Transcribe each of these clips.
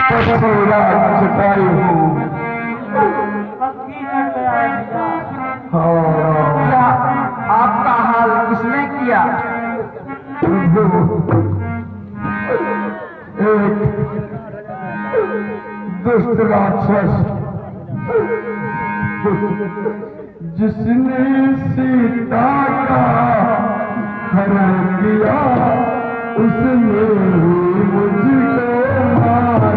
चटाई हूँ। क्या आपका हाल किसने किया? एक दुष्ट राक्षस जिसने सीता का हरण किया उसने ही मुझको मारा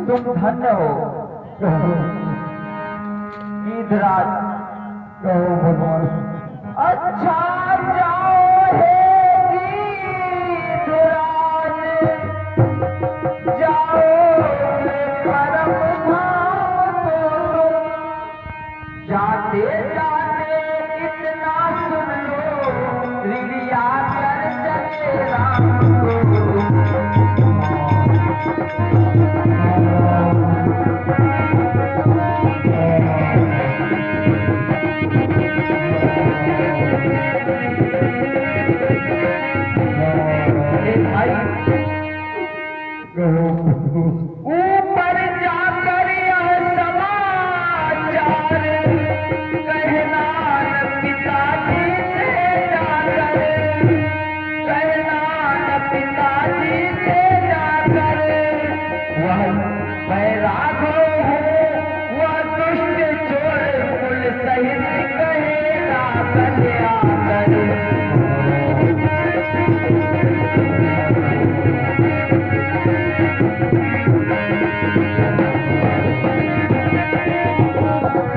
तुम धन्य हो। ईदराज कहो भगवान। अच्छा जाओ हे ईदराज, जाओ परम धाम को तुम। जाते जाते इतना सुन लो, रिरिया कर चले राम को।